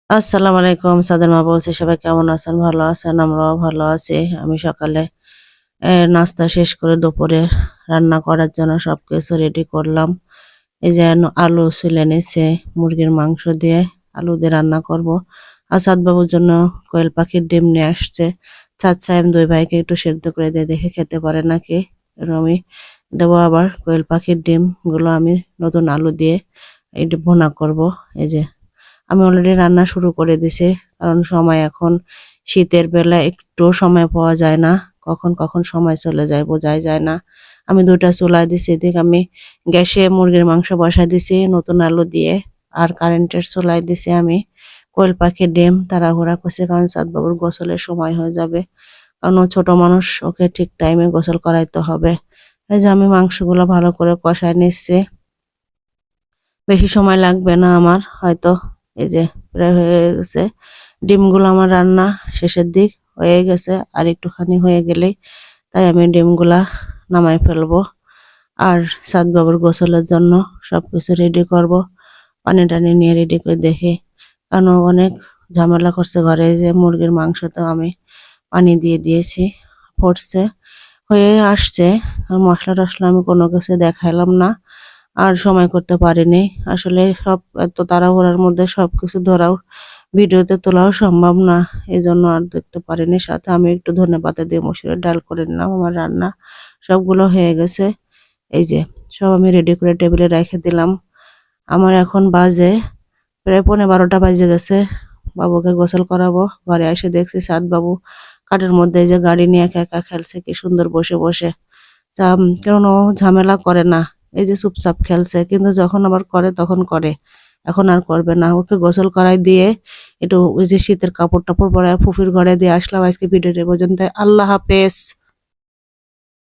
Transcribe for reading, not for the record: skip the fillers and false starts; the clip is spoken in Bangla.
আসসালামু আলাইকুম। সাদের মা বলছি, সবাই কেমন আছেন? ভালো আছেন? আমরাও ভালো আছি। আমি সকালে নাস্তা শেষ করে দুপুরে রান্না করার জন্য সবকিছু রেডি করলাম। এই যে আলু ছুলে নিচ্ছে, মুরগির মাংস দিয়ে আলু দিয়ে রান্না করব। আসাদ বাবুর জন্য কোয়েল পাখির ডিম নিয়ে আসছে। চাচ্ছা আমি দুই ভাইকে একটু সেদ্ধ করে দিয়ে দেখে খেতে পারে নাকি। আমি দেবো আবার কোয়েল পাখির ডিম গুলো আমি নতুন আলু দিয়ে একটু ভুনা করব। এই যে আমি অলরেডি রান্না শুরু করে দিছি, কারণ সময় এখন শীতের বেলা একটু সময় পাওয়া যায় না। কখন কখন সময় চলে যায় বোঝাই যায় না। আমি দুইটা চুলা দিছি, এদিক আমি গ্যাসে মুরগির মাংস বসাই দিছি নতুন আলু দিয়ে, আর কারেন্টের চুলাই দিছি আমি কোয়েল পাখির ডিম। তাড়াহুড়া করছে কারণ সাদবাবুর গোসলের সময় হয়ে যাবে, কারণ ও ছোট মানুষ, ওকে ঠিক টাইমে গোসল করাইতে হবে। এই যে আমি মাংসগুলো ভালো করে কষায় নিচ্ছি, বেশি সময় লাগবে না আমার হয়তো। এই যে প্রায় হয়ে গেছে, ডিমগুলো আমার রান্না শেষের দিক হয়ে গেছে, আর একটুখানি হয়ে গেলেই তাই আমি ডিমগুলা নামাই ফেলবো। আর সাদবাবুর গোসলের জন্য সবকিছু রেডি করব, পানি টানি নিয়ে রেডি করে দেখি, কারণ ও অনেক ঝামেলা করছে ঘরে। যে মুরগির মাংস তো আমি পানি দিয়ে দিয়েছি, ফুটছে, হয়ে আসছে। আর মশলা টশলা আমি কোনো কিছু দেখাইলাম না, আর সময় করতে পারিনি আসলে। সব এত তাড়াহুড়ার মধ্যে সবকিছু ধরাও, ভিডিওতে তোলাও সম্ভব না, এই জন্য আর দেখতে পারিনি। সাথে আমি একটু ধনেপাতা দিয়ে মসুরের ডাল করে নিলাম। আমার রান্না সবগুলো হয়ে গেছে। এই যে সব আমি রেডি করে টেবিলে রেখে দিলাম। আমার এখন বাজে প্রায় 11:30 বাজে গেছে। বাবুকে গোসল করাবো, ঘরে এসে দেখছি সাদ বাবু কাঠের মধ্যে এই যে গাড়ি নিয়ে একা একা খেলছে, কি সুন্দর বসে বসে। কারণ ও ঝামেলা করে না, এই যে চুপচাপ খেলছে, কিন্তু যখন আবার করে তখন করে। এখন আর করবে না। ওকে গোসল করাই দিয়ে একটু ওই যে শীতের কাপড় টাপড় পরে ফুফির ঘরে দিয়ে আসলাম। আজকে ভিডিওটি পর্যন্ত, আল্লাহ হাফেজ।